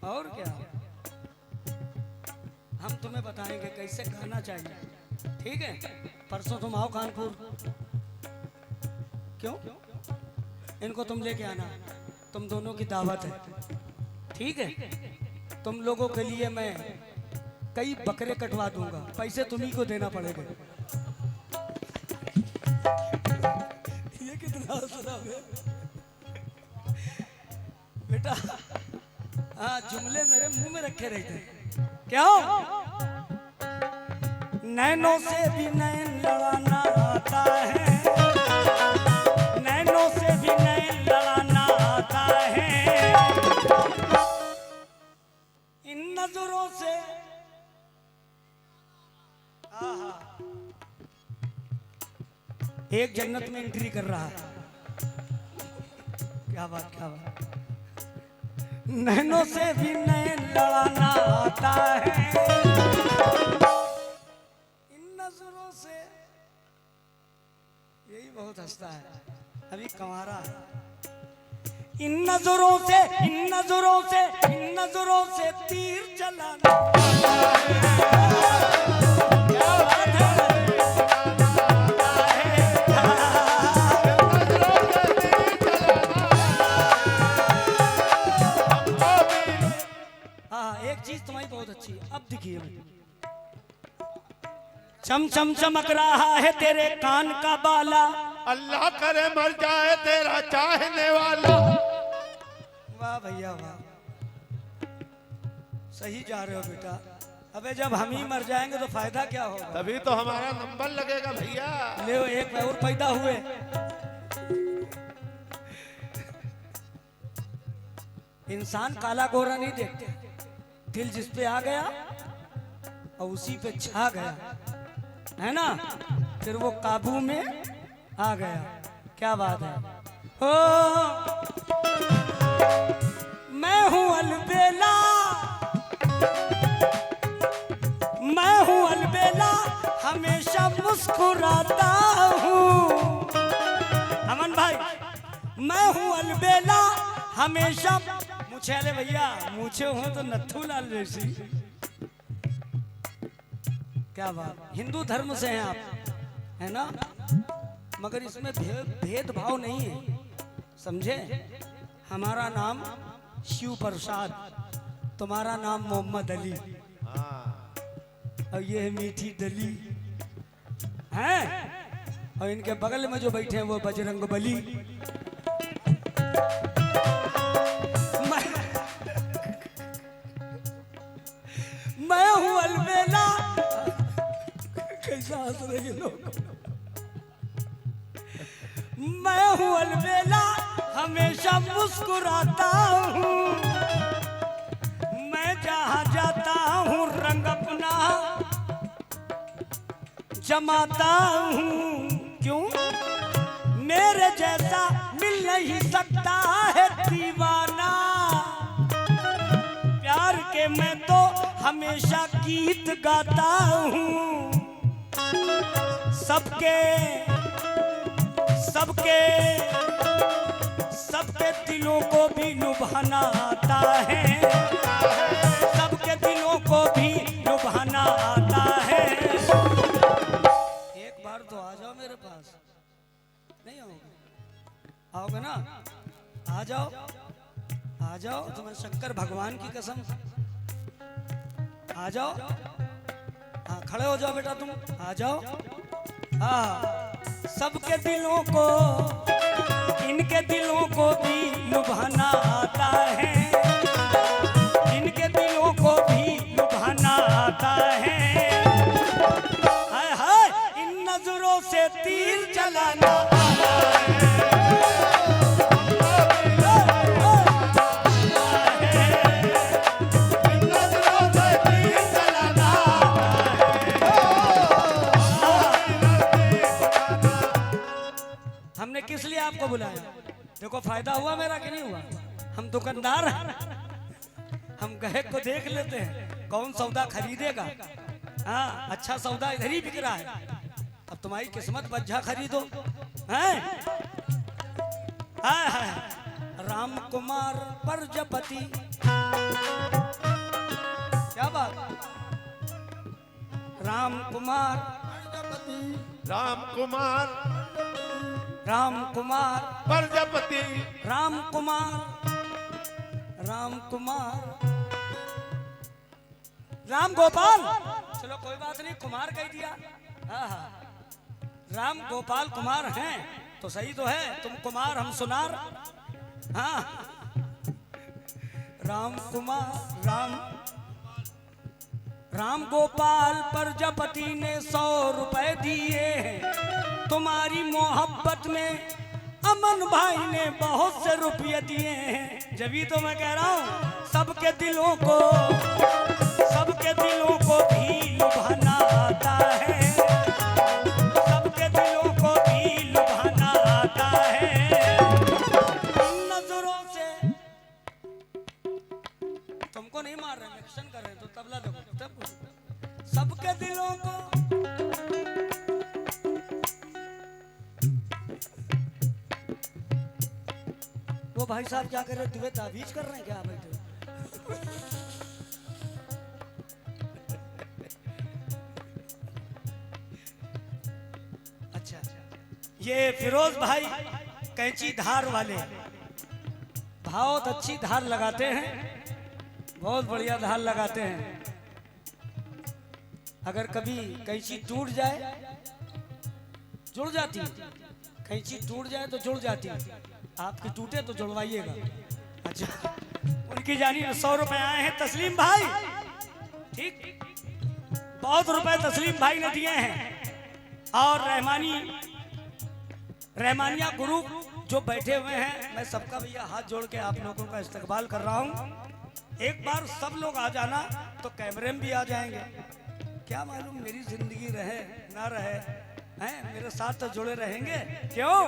और क्या, हम तुम्हें बताएंगे कैसे गाना चाहिए। ठीक है, परसों तुम आओ कानपुर। क्यों? इनको तुम लेके आना, तुम दोनों की दावत है। ठीक है, तुम लोगों के लिए मैं कई बकरे कटवा दूंगा, पैसे तुम्ही को देना पड़ेगा। ये कितना शराब है बेटा। हाँ, जुमले मेरे मुंह में रखे रहते। क्या नैनों से भी नैन लड़ाना आता है, नैनों से भी नैन लड़ाना आता है, इन नजरों से। आहा, एक जन्नत में एंट्री कर रहा है। क्या बात, क्या बात। नैनों से भी नैन लड़ाना आता है, इन नजरों से। यही बहुत हंसता है, अभी कंवारा है। इन नजरों से, इन नजरों से, इन नजरों से तीर चलाना। क्या बात है। एक चीज तुम्हारी बहुत अच्छी है, अब दिखिए। चम चम चमक रहा है तेरे कान का बाला, अल्लाह करे मर जाए तेरा चाहने वाला। वाह भैया वाह, सही जा रहे हो बेटा। अबे जब हम ही मर जाएंगे तो फायदा क्या होगा? तभी तो हमारा नंबर लगेगा भैया। ले एक और पैदा हुए। इंसान काला गोरा नहीं देखते, दिल जिस पे आ गया और उसी पे छा गया है ना, फिर वो काबू में आ गया। क्या बात है। हो मैं हूं अलबेला, मैं हूं अलबेला, हमेशा मुस्कुराता हूं। अमन भाई, मैं हूं अलबेला, हमेशा। मुझे अले भैया, मुझे हो तो नथू लाल जैसी। क्या बात। हिंदू धर्म से हैं आप, है ना, मगर इसमें भेदभाव नहीं है, समझे। हमारा नाम शिव प्रसाद, तुम्हारा नाम मोहम्मद अली, और ये है मीठी दली हैं, और इनके बगल में जो बैठे हैं वो बजरंग बली। मैं हूं अलबेला। कैसा हंस रहे लोग। मैं हूं अलबेला, हमेशा मुस्कुराता हूं, मैं जहां जाता हूं रंग अपना जमाता हूं। क्यों? मेरे जैसा मिल नहीं सकता है दीवाना, प्यार के मैं तो हमेशा गीत गाता हूँ। सबके सबके सबके दिलों को भी लुभाना आता है, सबके दिलों को भी लुभाना आता है। एक बार तो आ जाओ मेरे पास। नहीं आओगे? आओगे ना? आ जाओ, आ जाओ। तुम्हें शंकर भगवान की कसम, आ जाओ। हाँ, खड़े हो जाओ बेटा, तुम आ जाओ। हाँ, सबके दिलों को, इनके दिलों को भी लुभाना आता है, इनके दिलों को भी लुभाना आता है। हाय हाय, इन नजरों से तीर चलाना आता है। हमने किस लिए आपको बुलाया? देखो फायदा हुआ मेरा कि नहीं हुआ? हम दुकानदार हैं, हम गाहक को देख लेते हैं कौन सौदा खरीदेगा। हाँ, अच्छा सौदा इधर ही बिक रहा है, अब तुम्हारी किस्मत बज्झा खरीदो हैं। हाय हाय, राम कुमार प्रजापति कुमार, राम कुमार, राम कुमार, प्रजापति, राम कुमार, राम कुमार, राम गोपाल। चलो कोई बात नहीं, कुमार कह दिया। हाँ हाँ, राम गोपाल कुमार हैं तो सही तो है। तुम कुमार हम सुनार। हाँ, राम कुमार, राम गोपाल प्रजापति ने 100 रुपए दिए हैं। तुम्हारी मोहब्बत में अमन भाई ने बहुत से रुपये दिए हैं। जब ही तो मैं कह रहा हूँ सबके दिलों को भी लुभाना आता है, सबके दिलों को भी लुभाना आता है। नजरों से तुमको नहीं मार रहे, एक्शन कर रहे हैं तो तबला देखो तब। सबके दिलों को वो भाई साहब क्या कर रहे, तुम्हें ताबीज कर रहे हैं क्या बैठे? अच्छा, ये फिरोज भाई कैंची धार वाले बहुत अच्छी धार लगाते हैं, बहुत बढ़िया धार लगाते हैं। अगर कभी कैंची टूट जाए, जुड़ जाती, कैंची टूट जाए तो जुड़ जाती, आपकी टूटे तो जुड़वाइएगा। अच्छा, उनकी जानिए 100 रुपए आए हैं तस्लीम भाई। ठीक, बहुत रुपए तस्लीम भाई ने दिए हैं। और रहमानिया ग्रुप जो बैठे हुए हैं, मैं सबका भैया हाथ जोड़ के आप लोगों का इस्तकबाल कर रहा हूं। एक बार सब लोग आ जाना तो कैमरे में भी आ जाएंगे। क्या मालूम मेरी जिंदगी रहे ना रहे, हैं मेरे साथ तो जुड़े रहेंगे। क्यों?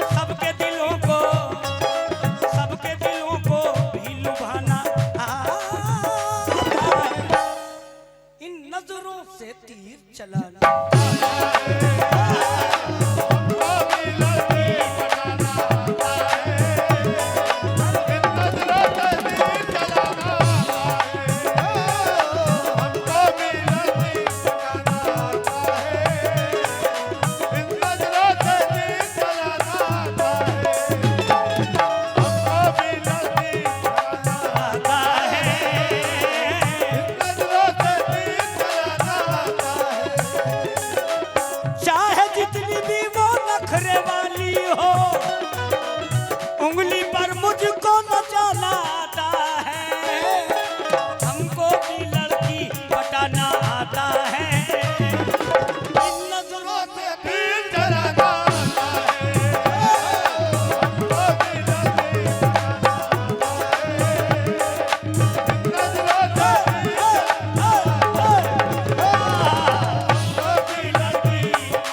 सबके दिलों को भी लुभाना आता है, इन नजरों से तीर चलाना। उंगली पर मुझको नचाना आता है, हमको भी लड़की पटाना आता है। इन नजरों से तीर चलाना आता है, हमको भी लड़की पटाना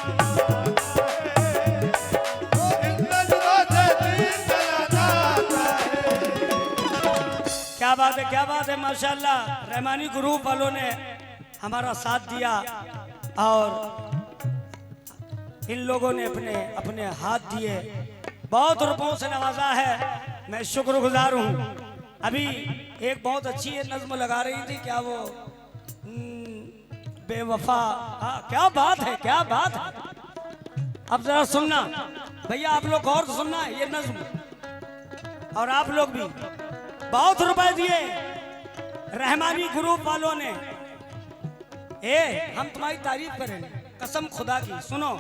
आता है। क्या बात है माशाल्लाह। रहमानी ग्रुप वालों ने हमारा साथ दिया और इन लोगों ने अपने अपने हाथ दिए, बहुत रुपयों से नवाजा है। मैं शुक्रगुजार हूँ। अभी एक बहुत अच्छी नज्म लगा रही थी, क्या वो बेवफा। क्या बात है, क्या बात है। अब जरा सुनना भैया, आप लोग और सुनना ये नज्म, और आप लोग भी। बहुत रुपए दिए रहमानी ग्रुप वालों ने। हम तुम्हारी तारीफ करेंगे कसम खुदा की। सुनो,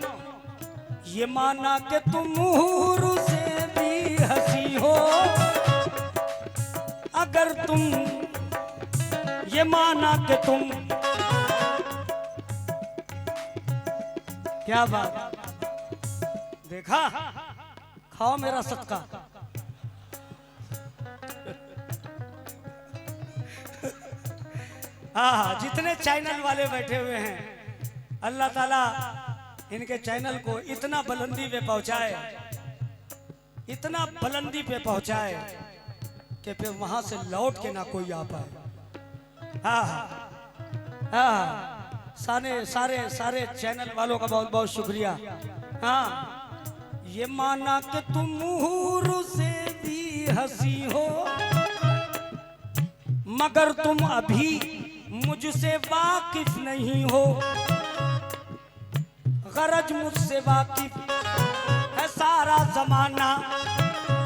ये माना कि तुम हूर से भी हंसी हो, अगर तुम, ये माना कि तुम, क्या बात, देखा, खाओ मेरा सदका। हाँ, जितने चैनल वाले बैठे हुए हैं, अल्लाह ताला इनके चैनल को इतना बुलंदी पे पहुंचाए, इतना बुलंदी पे पहुंचाए कि फिर वहां से लौट के ना कोई आ पाए। हाँ, सारे चैनल वालों का बहुत बहुत शुक्रिया। हाँ, ये माना कि तुम हूर से भी हंसी हो, मगर तुम अभी मुझसे वाकिफ नहीं हो, गरज मुझसे वाकिफ है सारा जमाना,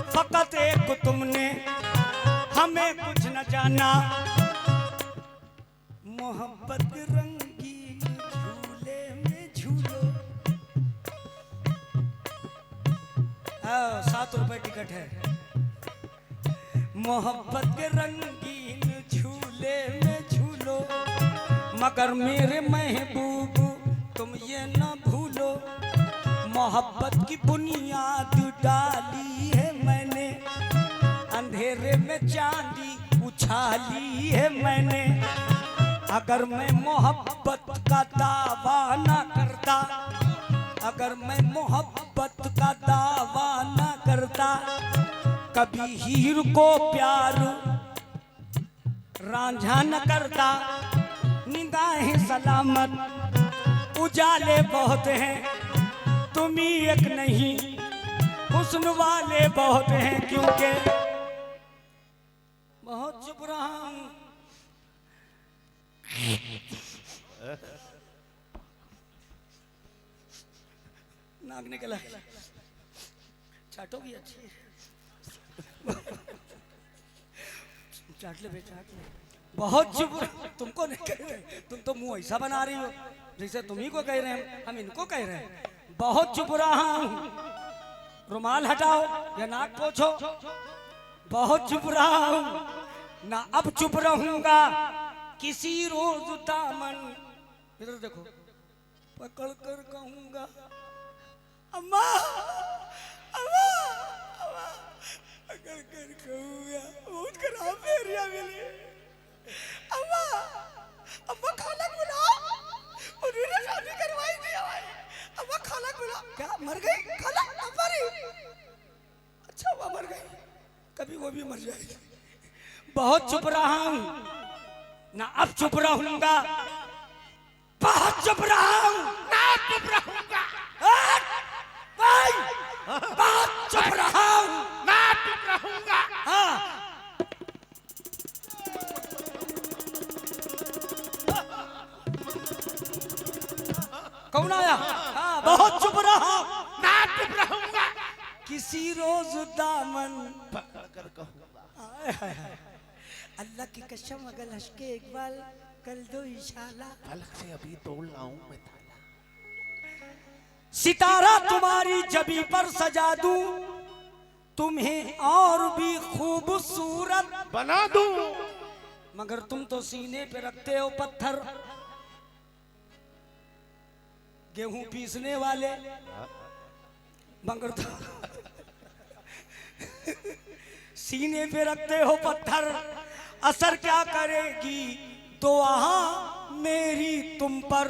फकत एक तुमने हमें कुछ न जाना। मोहब्बत रंगीन झूले में झूलो। 7 रुपए टिकट है। मोहब्बत के रंगीन झूले में झूलो, मगर मेरे महबूब तुम ये न भूलो। मोहब्बत की बुनियाद डाली है मैंने, अंधेरे में चांदी उछाली है मैंने। अगर मैं मोहब्बत का दावा ना करता, अगर मैं मोहब्बत का दावा ना करता, कभी हीर को प्यार रांझा न करता। निगाहें सलामत उजाले बहुत हैं, तुम ही एक नहीं हुस्न वाले बहुत हैं। क्योंकि बहुत चुप रहा हूं, नाक निकला, चाटोगी अच्छी चाट ले बेटा, चाट ले। बहुत चुप, तुमको नहीं कह रहे, तुम तो मुंह ऐसा बना रही हो जैसे तुम ही को कह रहे हैं, हम इनको कह रहे हैं। बहुत चुप रहा हूं, रुमाल हटाओ या नाक पोछो। बहुत चुप रहा हूं, ना अब चुप रहूंगा किसी रोज दामन, इधर देखो, पकड़ कर कहूंगा अम्मा अम्मा अम्मा, पकड़ कर कहूंगा। बहुत खराब एरिया मिले। अम्मा अम्मा खाना बुलाओ, उन्होंने शादी करवाई थी हमारी। अम्मा खाना बुलाओ। क्या मर गई खाना? मरी? अच्छा हुआ मर गई, कभी वो भी मर जाएगी। बहुत चुप रहा हूं, ना अब चुप रहूंगा, बहुत चुप रहा हूं, ना चुप रहूंगा। बहुत चुप रहा हूं, ना चुप रहूंगा। हाँ कौन आया? हाँ बहुत चुप रहा, ना चुप रहूंगा, किसी रोज दामन पकड़ कर कहूंगा। अल्लाह की कसम, अगर हंस के एक बार कर दो इशारा, पलक से अभी तोड़ लाऊं मैं ताला। सितारा तुम्हारी जबी पर सजा दूं, तुम्हें और भी खूबसूरत बना दूं, मगर तुम तो सीने पे रखते हो पत्थर। गेहूं पीसने वाले, मगर तो सीने पे रखते हो पत्थर। असर क्या करेगी दुआ मेरी तुम पर।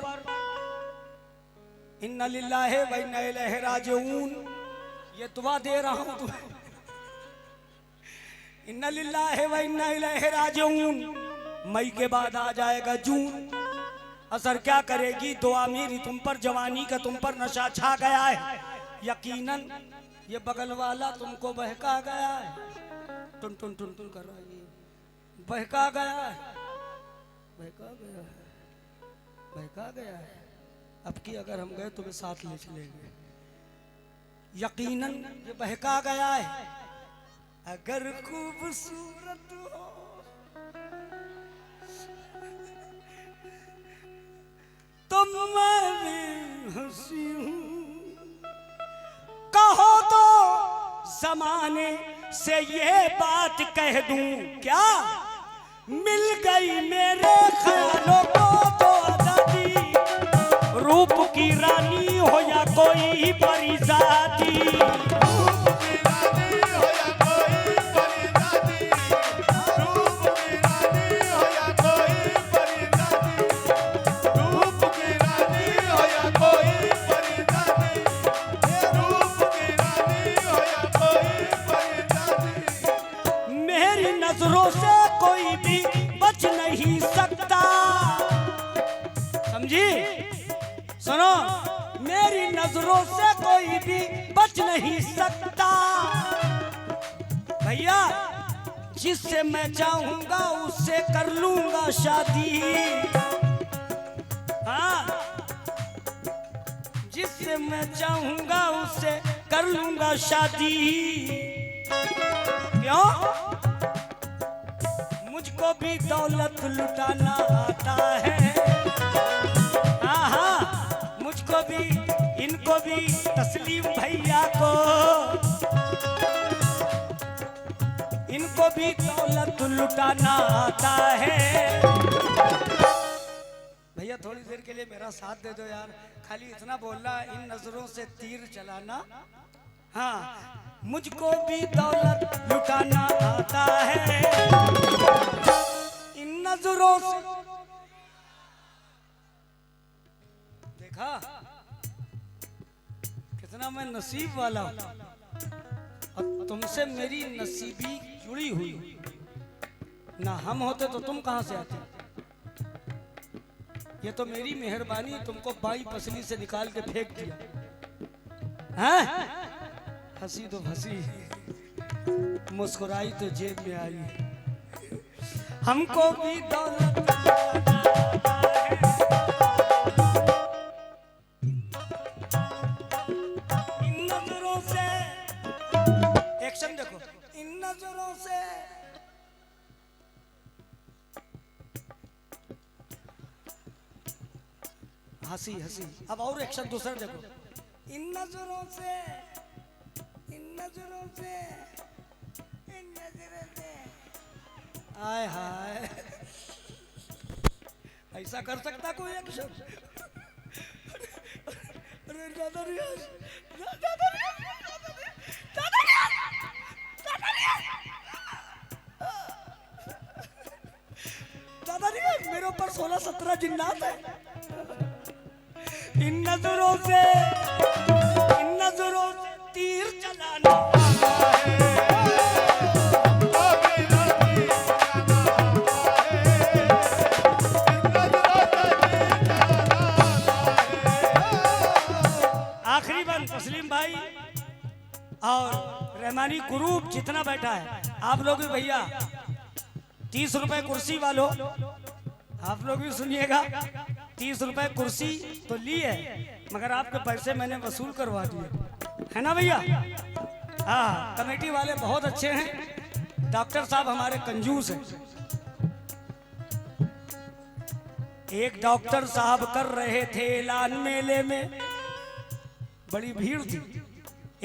इन्ना लिल्लाहि व इन्ना इलैहि राजिऊन, ये दुआ दे रहा हूं तुम्हें। इन्ना लिल्लाहि व इन्ना इलैहि राजिऊन। मई के बाद आ जाएगा जून। असर क्या करेगी दुआ मेरी तुम पर, जवानी का तुम पर नशा छा गया है। यकीनन ये बगल वाला तुमको बहका गया है, टुन टुन टुन टुन कर रहा है, बहका गया है, बहका गया है, बहका गया है। अब की अगर हम गए तुम्हें साथ ले चलेंगे। यकीनन ये बहका गया है। अगर खूबसूरत हो तो मैं भी हंसी हूं, कहो तो जमाने से ये बात कह दूं क्या, मिल गई मेरे ख्यालों को तो आजादी। रूप की रानी हो या कोई परिजाती, नजरों से कोई भी बच नहीं सकता। समझी? सुनो, मेरी नजरों से कोई भी बच नहीं सकता। भैया जिससे मैं चाहूंगा उससे कर लूंगा शादी। हाँ, जिससे मैं चाहूंगा उससे कर लूंगा शादी। क्यों? मुझको भी दौलत लुटाना आता है। हाँ, मुझको भी, इनको भी, तस्लीम भैया को, इनको भी दौलत लुटाना आता है। भैया थोड़ी देर के लिए मेरा साथ दे दो यार, खाली इतना बोलना, इन नजरों से तीर चलाना। हाँ, मुझको भी दौलत लुटाना आता है, इन नजरों से। देखा कितना मैं नसीब वाला हूं, और तुमसे मेरी नसीबी जुड़ी हुई। ना हम होते तो तुम कहां से आते? ये तो मेरी मेहरबानी, तुमको बाई पसली से निकाल के फेंक दिया। हैं? हंसी तो हंसी, मुस्कुराई तो जेब में आई। हमको भी दौलत इन नजरों से, एक्शन देखो, इन नजरों से। हंसी हंसी, अब और एक्शन दूसरा देखो, इन नजरों से, इन नजरों से, इन नजरों से। आय हाय, ऐसा कर सकता कोई एक्शन? अरे ज्यादा रियाज, ज्यादा रियाज, ज्यादा रियाज, ज्यादा रियाज, ज्यादा रियाज। मेरे ऊपर 16-17 जिन्नात है। इन नजरों से, इन नजरों से तीर चलाना आखिरी बंद। तस्लीम भाई और रहमानी ग्रुप जितना बैठा है, आप लोग भी भैया 30 रुपए कुर्सी वालों, आप लोग भी सुनिएगा। 30 रुपए कुर्सी तो ली है, मगर आपके पैसे मैंने वसूल करवा दिए, है ना भैया? हाँ, कमेटी वाले बहुत अच्छे हैं, डॉक्टर साहब हमारे कंजूस हैं। एक डॉक्टर साहब कर रहे थे ऐलान मेले में, बड़ी भीड़ थी।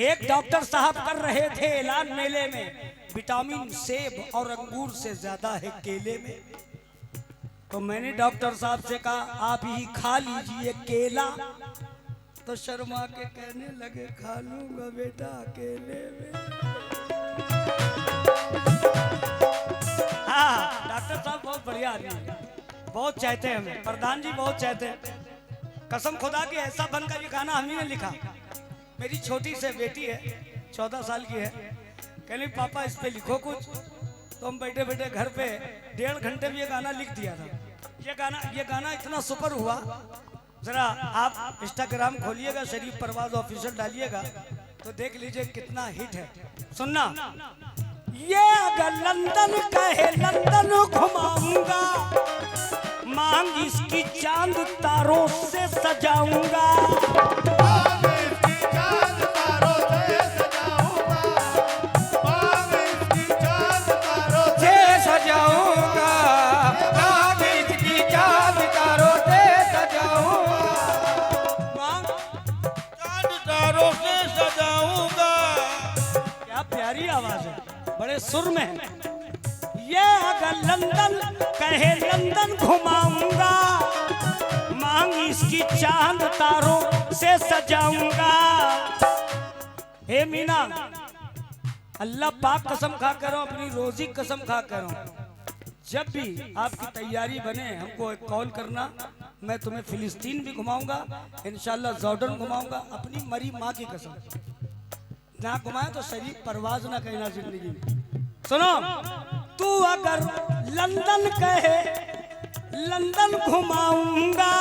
एक डॉक्टर साहब कर रहे थे ऐलान मेले में, विटामिन सेब और अंगूर से ज्यादा है केले में। तो मैंने डॉक्टर साहब से कहा, आप ही खा लीजिए केला। तो शर्मा के कहने लगे, खा लूंगा बेटा अकेले में। हाँ, डॉक्टर साहब बहुत बढ़िया आदमी है, बहुत चाहते हैं हमें, प्रधान जी बहुत चाहते हैं। कसम खुदा की, ऐसा बनकर ये गाना हम ही ने लिखा। मेरी छोटी से बेटी है, 14 साल की है, कहने पापा इस पे लिखो कुछ। तो हम बैठे बैठे घर पे 1.5 घंटे में ये गाना लिख दिया था। ये गाना इतना सुपर हुआ, जरा आप इंस्टाग्राम खोलिएगा, शरीफ परवाज ऑफिशियल डालिएगा तो देख लीजिए कितना हिट है। सुनना, ये अगर लंदन कहे लंदन घुमाऊंगा, मांग इसकी चांद तारों से सजाऊंगा। बड़े सुर में है। ये अगर लंदन कहे लंदन घुमाऊंगा, मांग इसकी चांद तारों से सजाऊंगा। हे मीना, अल्लाह पाक कसम खा कर, अपनी रोजी कसम खा कर, जब भी आपकी तैयारी बने हमको एक कॉल करना। मैं तुम्हें फिलिस्तीन भी घुमाऊंगा, इंशाल्लाह जॉर्डन घुमाऊंगा, अपनी मरी माँ की कसम। ना घुमाए तो शरीफ परवाज ना कहना जिंदगी में। सुनो, तू अगर लंदन कहे लंदन घुमाऊंगा,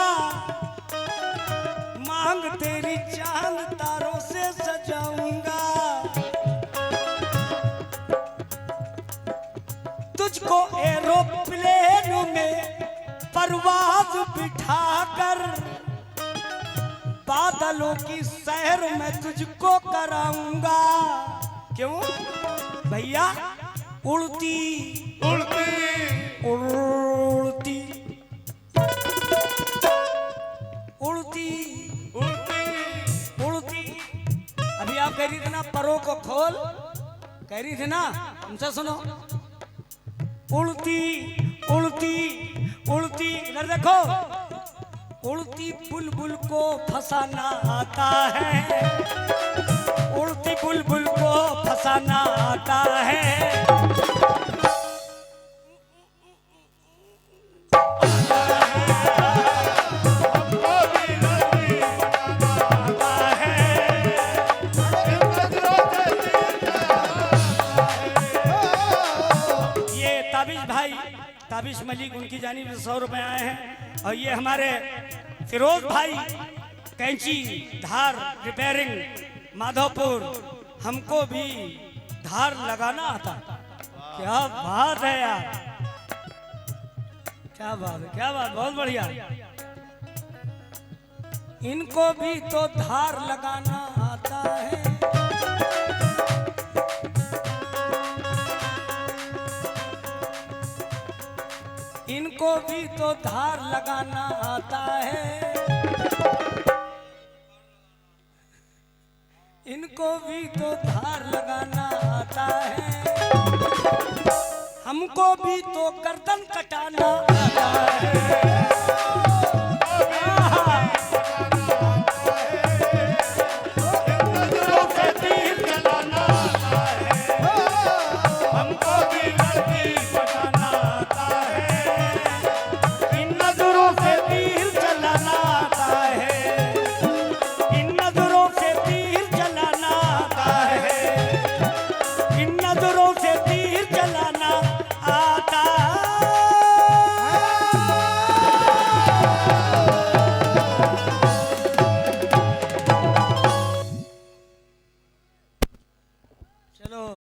मांग तेरी चांद तारों से सजाऊंगा। तुझको एरोप्लेन में परवाज बिठाकर बादलों की सैर में तुझको कराऊंगा। क्यों भैया? उड़ती उड़ती उड़ती उड़ती उड़ती उड़ती। अभी आप कह रही थी ना परों को खोल, कह रही थी ना, हमसे सुनो। उड़ती उड़ती उड़ती, इधर देखो। उड़ती बुलबुल को फसाना आता है, उड़ती बुलबुल को फसाना आता है। हमको भी लड़की बनाना आता है। इन नजरों से दिल ये ताबिश भाई, ताबिश मलिक, उनकी जानिब से 100 रुपए आए हैं। और ये हमारे फिरोज भाई कैंची धार रिपेयरिंग माधोपुर, हमको भी धार लगाना आता। क्या बात है यार, क्या बात है, क्या बात, बहुत बढ़िया। इनको भी तो धार लगाना आता है। इनको भी तो धार लगाना आता है। इनको भी तो धार लगाना आता है। हमको भी तो गर्दन कटाना आता है। नजरों से तीर चलाना आता है। हमको भी लड़की पटाना आता है। इन नजरों से तीर चलाना आता है। इन नजरों से तीर चलाना आता है। इन नजरों से तीर चलाना